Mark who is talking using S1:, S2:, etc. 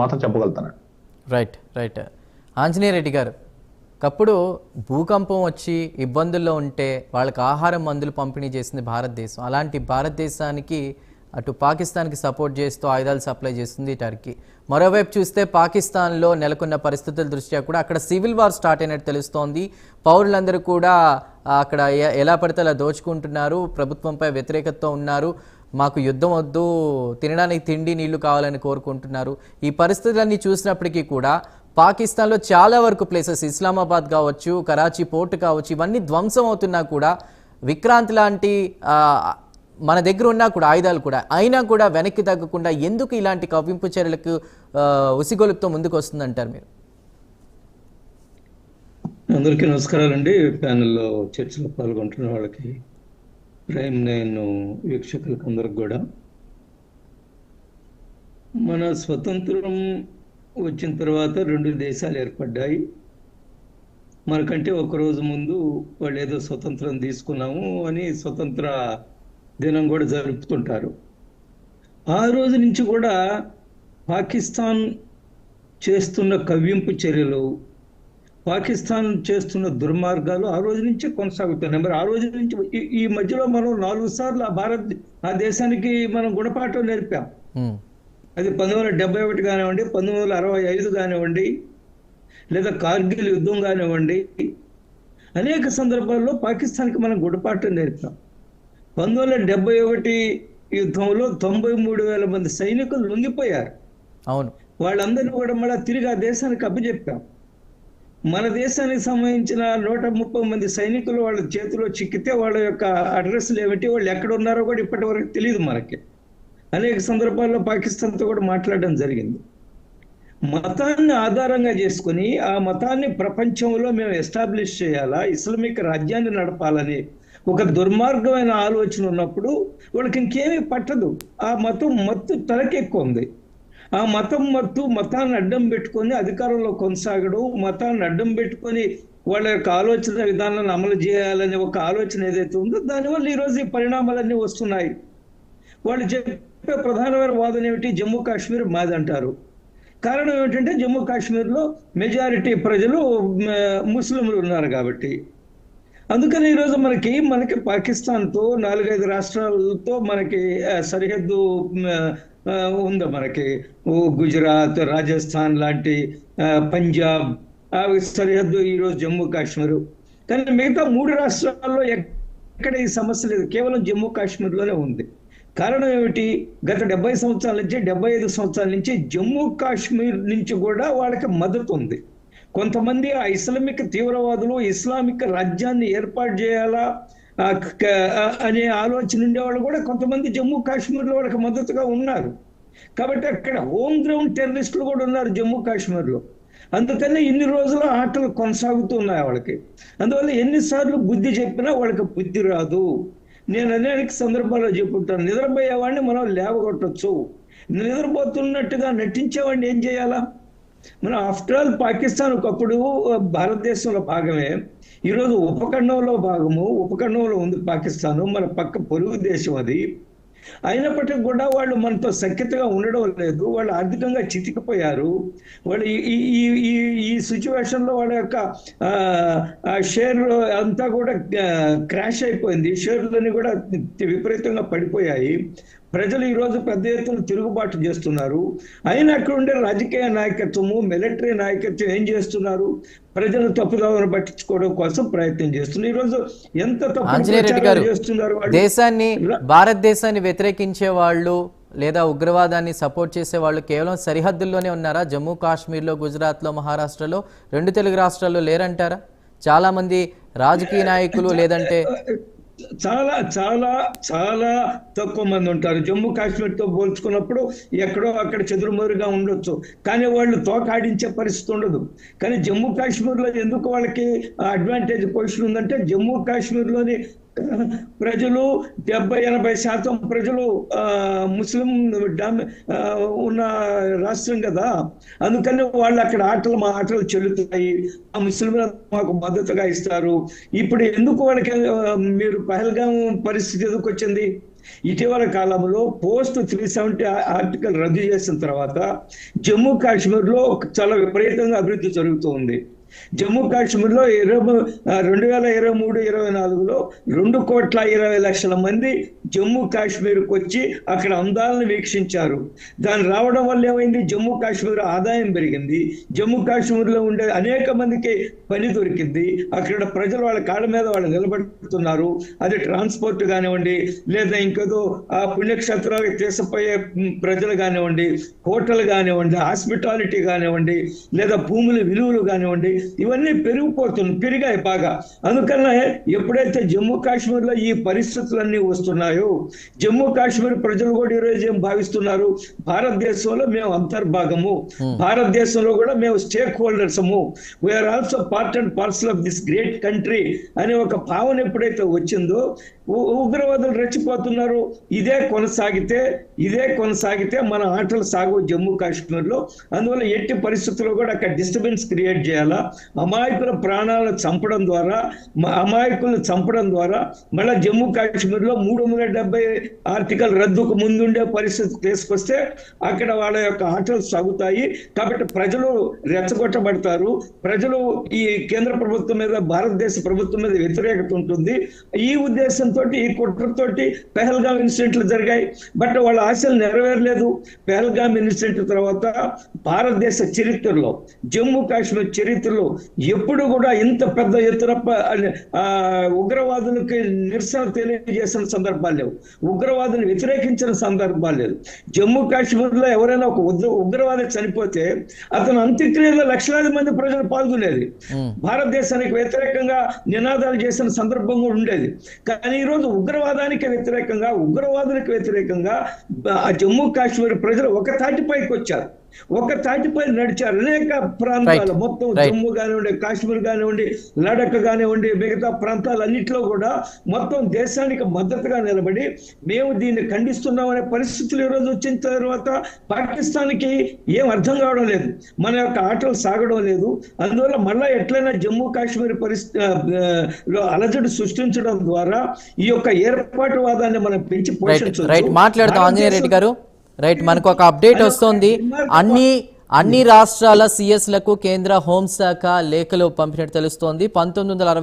S1: మాత్రం చెప్పగలుగుతాను.
S2: Right right Anjaneya Reddy గారు, ఒకప్పుడు భూకంపం వచ్చి ఇబ్బందుల్లో ఉంటే వాళ్ళకి ఆహారం మందులు పంపిణీ చేసింది భారతదేశం. అలాంటి భారతదేశానికి అటు పాకిస్తాన్కి సపోర్ట్ చేస్తూ ఆయుధాలు సప్లై చేస్తుంది టర్కీ. మరోవైపు చూస్తే పాకిస్తాన్లో నెలకొన్న పరిస్థితుల దృష్ట్యా కూడా అక్కడ సివిల్ వార్ స్టార్ట్ అయినట్టు తెలుస్తోంది. పౌరులందరూ కూడా అక్కడ ఎలా పడితే అలా దోచుకుంటున్నారు, ప్రభుత్వంపై వ్యతిరేకతతో ఉన్నారు, మాకు యుద్ధం వద్దు, తినడానికి తిండి నీళ్లు కావాలని కోరుకుంటున్నారు. ఈ పరిస్థితులన్నీ చూసినప్పటికీ కూడా పాకిస్తాన్లో చాలా వరకు ప్లేసెస్, ఇస్లామాబాద్ కావచ్చు, కరాచీ పోర్టు కావచ్చు, ఇవన్నీ ధ్వంసం అవుతున్నా కూడా విక్రాంత్ లాంటి మన దగ్గర ఉన్నా కూడా ఆయుధాలు కూడా అయినా కూడా వెనక్కి తగ్గకుండా ఎందుకు ఇలాంటి కవ్వింపు చర్యలకు ఉసిగొలుపుతో ముందుకు వస్తుందంటారు మీరు?
S3: అందరికీ నమస్కారాలండి. ప్యానెల్లో చర్చలో పాల్గొంటున్న వాళ్ళకి, ప్రైమ్ నేను వీక్షకులకు అందరికి కూడా. మన స్వతంత్రం వచ్చిన తర్వాత 2 దేశాలు ఏర్పడ్డాయి. మనకంటే ఒకరోజు ముందు వాళ్ళు ఏదో స్వతంత్రం తీసుకున్నాము అని స్వతంత్ర దినం కూడా జరుపుతుంటారు. ఆ రోజు నుంచి కూడా పాకిస్తాన్ చేస్తున్న కవ్వింపు చర్యలు, పాకిస్తాన్ చేస్తున్న దుర్మార్గాలు ఆ రోజు నుంచే కొనసాగుతున్నాయి. మరి ఆ రోజు నుంచి ఈ మధ్యలో మనం 4 సార్లు ఆ దేశానికి మనం గుణపాఠం నేర్పాం. అది 1971 కానివ్వండి, 1965 కానివ్వండి, లేదా కార్గిల్ యుద్ధం కానివ్వండి, అనేక సందర్భాల్లో పాకిస్తాన్కి మనం గుణపాఠం నేర్పాం. 1971 యుద్ధంలో 93,000 మంది సైనికులు లొంగిపోయారు.
S2: అవును,
S3: వాళ్ళందరినీ కూడా మళ్ళీ తిరిగి ఆ దేశానికి అప్పచెప్పాం. మన దేశానికి సంబంధించిన 130 మంది సైనికులు వాళ్ళ చేతిలో చిక్కితే వాళ్ళ యొక్క అడ్రస్లు ఏమిటి, వాళ్ళు ఎక్కడ ఉన్నారో కూడా ఇప్పటి వరకు తెలియదు మనకి. అనేక సందర్భాల్లో పాకిస్తాన్తో కూడా మాట్లాడడం జరిగింది. మతాన్ని ఆధారంగా చేసుకుని ఆ మతాన్ని ప్రపంచంలో మేము ఎస్టాబ్లిష్ చేయాలా, ఇస్లామిక్ రాజ్యాన్ని నడపాలని ఒక దుర్మార్గమైన ఆలోచన ఉన్నప్పుడు వాళ్ళకి ఇంకేమీ పట్టదు. ఆ మతం మత్తు తలకెక్కువ ఉంది. ఆ మతాన్ని అడ్డం పెట్టుకొని అధికారంలో కొనసాగడం, మతాన్ని అడ్డం పెట్టుకొని వాళ్ళ యొక్క ఆలోచన విధానాన్ని అమలు చేయాలనే ఒక ఆలోచన ఏదైతే ఉందో దానివల్ల ఈరోజు ఈ పరిణామాలన్నీ వస్తున్నాయి. వాళ్ళు చెప్పే ప్రధానమైన వాదన ఏమిటి, జమ్మూ కాశ్మీర్ మాది అంటారు. కారణం ఏమిటంటే జమ్మూ కాశ్మీర్లో మెజారిటీ ప్రజలు ముస్లింలు ఉన్నారు కాబట్టి. అందుకని ఈరోజు మనకి పాకిస్తాన్తో 4-5 రాష్ట్రాలతో మనకి సరిహద్దు ఉంది. మనకి గుజరాత్, రాజస్థాన్ లాంటి, పంజాబ్ సరిహద్దు ఈరోజు జమ్మూ కాశ్మీర్. కానీ మిగతా 3 రాష్ట్రాల్లో ఎక్కడ ఈ సమస్య లేదు, కేవలం జమ్మూ కాశ్మీర్లోనే ఉంది. కారణం ఏమిటి, గత 70 సంవత్సరాల నుంచి 75 సంవత్సరాల నుంచి జమ్మూ కాశ్మీర్ నుంచి కూడా వాళ్ళకి మద్దతు ఉంది. కొంతమంది ఆ ఇస్లామిక్ తీవ్రవాదులు ఇస్లామిక్ రాజ్యాన్ని ఏర్పాటు చేయాలా అనే ఆలోచన ఉండేవాళ్ళు కూడా కొంతమంది జమ్మూ కాశ్మీర్లో వాళ్ళకి మద్దతుగా ఉన్నారు. కాబట్టి అక్కడ హోమ్ గ్రౌండ్ టెర్రరిస్టులు కూడా ఉన్నారు జమ్మూ కాశ్మీర్లో. అందుకని ఇన్ని రోజులు ఆటలు కొనసాగుతూ ఉన్నాయి వాళ్ళకి. అందువల్ల ఎన్నిసార్లు బుద్ధి చెప్పినా వాళ్ళకి బుద్ధి రాదు. నేను అనేక సందర్భాల్లో చెప్పుకుంటాను, నిద్రపోయేవాడిని మనం లేవగొట్టచ్చు, నిద్రపోతున్నట్టుగా నటించేవాడిని ఏం చేయాలా? మనం ఆఫ్టర్ ఆల్ పాకిస్తాన్ ఒకప్పుడు భారతదేశంలో భాగమే, ఈరోజు ఉపఖండంలో ఉంది పాకిస్తాను, మన పక్క పొరుగు దేశం అది. అయినప్పటికీ కూడా వాళ్ళు మనతో సఖ్యతగా ఉండడం లేదు, వాళ్ళు ఆర్థికంగా చితికిపోయారు. వాళ్ళు ఈ సిచ్యువేషన్లో వాళ్ళ యొక్క షేర్ అంతా కూడా క్రాష్ అయిపోయింది, షేర్లన్నీ కూడా విపరీతంగా పడిపోయాయి. ప్రజలు ఈరోజు పెద్ద ఎత్తున తిరుగుబాటు చేస్తున్నారు. అయినా అక్కడ ఉండే రాజకీయ నాయకత్వము, మిలిటరీ నాయకత్వం ఏం చేస్తున్నారు, ప్రజలు తప్పుదావను పట్టించుకోవడం కోసం ప్రయత్నం చేస్తున్నారు. ఈరోజు ఎంత తప్పు చేస్తున్నారు.
S2: భారతదేశాన్ని వ్యతిరేకించే వాళ్ళు లేదా ఉగ్రవాదాన్ని సపోర్ట్ చేసే వాళ్ళు కేవలం సరిహద్దుల్లోనే ఉన్నారా? జమ్మూ కాశ్మీర్లో, గుజరాత్లో, మహారాష్ట్రలో, 2 తెలుగు రాష్ట్రాల్లో లేరంటారా? చాలా మంది రాజకీయ నాయకులు లేదంటే
S3: చాలా చాలా చాలా తక్కువ మంది ఉంటారు. జమ్మూ కాశ్మీర్తో పోల్చుకున్నప్పుడు ఎక్కడో అక్కడ చెదురుమరుగా ఉండొచ్చు, కానీ వాళ్ళు తోకాడించే పరిస్థితి ఉండదు. కానీ జమ్మూ కాశ్మీర్లో ఎందుకు వాళ్ళకి అడ్వాంటేజ్ పొజిషన్ ఉందంటే, జమ్మూ కాశ్మీర్లోని ప్రజలు 70-80% ప్రజలు ముస్లిం ఉన్న రాష్ట్రం కదా. అందుకని వాళ్ళు అక్కడ మా ఆటలు చెల్లుతాయి, ఆ ముస్లింలు మాకు మద్దతుగా ఇస్తారు. ఇప్పుడు ఎందుకు వాళ్ళకి మీరు పహల్గాం పరిస్థితి ఎందుకు వచ్చింది? ఇటీవల కాలంలో పోస్ట్ 370 ఆర్టికల్ రద్దు చేసిన తర్వాత జమ్మూ కాశ్మీర్లో చాలా విపరీతంగా అభివృద్ధి జరుగుతూ ఉంది. జమ్మూ కాశ్మీర్లో 2023-24లో 2,20,00,000 మంది జమ్మూ కాశ్మీర్కి వచ్చి అక్కడ అందాలను వీక్షించారు. దాని రావడం వల్ల ఏమైంది, జమ్మూ కాశ్మీర్ ఆదాయం పెరిగింది, జమ్మూ కాశ్మీర్లో ఉండే అనేక మందికి పని దొరికింది, అక్కడ ప్రజలు వాళ్ళ కాళ్ళ మీద వాళ్ళు నిలబడుతున్నారు. అది ట్రాన్స్పోర్ట్ కానివ్వండి, లేదా ఇంకేదో ఆ పుణ్యక్షేత్రాలకు తీసుకుపోయే ప్రజలు కానివ్వండి, హోటల్ కానివ్వండి, హాస్పిటాలిటీ కానివ్వండి, లేదా భూముల విలువలు కానివ్వండి, ఇవన్నీ పెరిగాయి బాగా. అందుకనే ఎప్పుడైతే జమ్మూ కాశ్మీర్లో ఈ పరిస్థితులన్నీ వస్తున్నాయో, జమ్మూ కాశ్మీర్ ప్రజలు కూడా ఈరోజు ఏం భావిస్తున్నారు, భారతదేశంలో మేము అంతర్భాగము, భారతదేశంలో కూడా మేము స్టేక్ హోల్డర్సము, we are also part and parcel of this great country అనే ఒక భావన ఎప్పుడైతే వచ్చిందో, ఉగ్రవాదులు రెచ్చిపోతున్నారు. ఇదే కొనసాగితే మన ఆటలు సాగు జమ్మూ కాశ్మీర్లో. అందువల్ల ఎట్టి పరిస్థితుల్లో కూడా అక్కడ డిస్టర్బెన్స్ క్రియేట్ చేయాలా, అమాయకుల ప్రాణాలను చంపడం ద్వారా మళ్ళీ జమ్మూ కాశ్మీర్లో 370 ఆర్టికల్ రద్దుకు ముందుండే పరిస్థితి తీసుకొస్తే అక్కడ వాళ్ళ యొక్క ఆటలు సాగుతాయి. కాబట్టి ప్రజలు రెచ్చగొట్టబడతారు, ప్రజలు ఈ కేంద్ర ప్రభుత్వం మీద, భారతదేశ ప్రభుత్వం మీద వ్యతిరేకత ఉంటుంది. ఈ ఉద్దేశంతో, ఈ కుట్రతోటి పెహల్గాం ఇన్సిడెంట్లు జరిగాయి. బట్ వాళ్ళ ఆశలు నెరవేరలేదు. పెహల్గాం ఇన్సిడెంట్ తర్వాత భారతదేశ చరిత్రలో, జమ్మూ కాశ్మీర్ చరిత్రలో ఎప్పుడు కూడా ఇంత పెద్ద ఎత్తున ఉగ్రవాదులకి నిరసన తెలియజేసిన సందర్భాలు లేవు, ఉగ్రవాదులు వ్యతిరేకించిన సందర్భాలు లేదు. జమ్మూ కాశ్మీర్లో ఎవరైనా ఒక ఉగ్రవాది చనిపోతే అతను అంత్యక్రియలో లక్షలాది మంది ప్రజలు పాల్గొనేది, భారతదేశానికి వ్యతిరేకంగా నినాదాలు చేసిన సందర్భం కూడా ఉండేది. కానీ ఈరోజు ఉగ్రవాదులకు వ్యతిరేకంగా ఆ జమ్మూ కాశ్మీర్ ప్రజలు ఒక తాటిపైకి వచ్చారు, ఒక తాటిపై నడిచారు. అనేక ప్రాంతాలు, మొత్తం జమ్మూ కానివ్వండి, కాశ్మీర్ కానివ్వండి, లడఖ్ కానివ్వండి, మిగతా ప్రాంతాలన్నింటిలో కూడా మొత్తం దేశానికి మద్దతుగా నిలబడి మేము దీన్ని ఖండిస్తున్నామనే పరిస్థితులు ఈరోజు వచ్చిన తర్వాత పాకిస్తాన్కి ఏం అర్థం కావడం లేదు, మన యొక్క ఆటలు సాగడం లేదు. అందువల్ల మళ్ళా ఎట్లయినా జమ్మూ కాశ్మీర్ పరిస్థితిలో అలజడి సృష్టించడం ద్వారా ఈ యొక్క ఏర్పాటువాదాన్ని మనం పెంచి
S2: రైట్ మాట్లాడదాం ఆంజనేయ రెడ్డి గారు. రైట్, మనకు ఒక అప్డేట్ వస్తుంది. అన్ని రాష్ట్రాల సిఎస్లకు కేంద్ర హోంశాఖ లేఖలు పంపినట్టు తెలుస్తోంది. 1960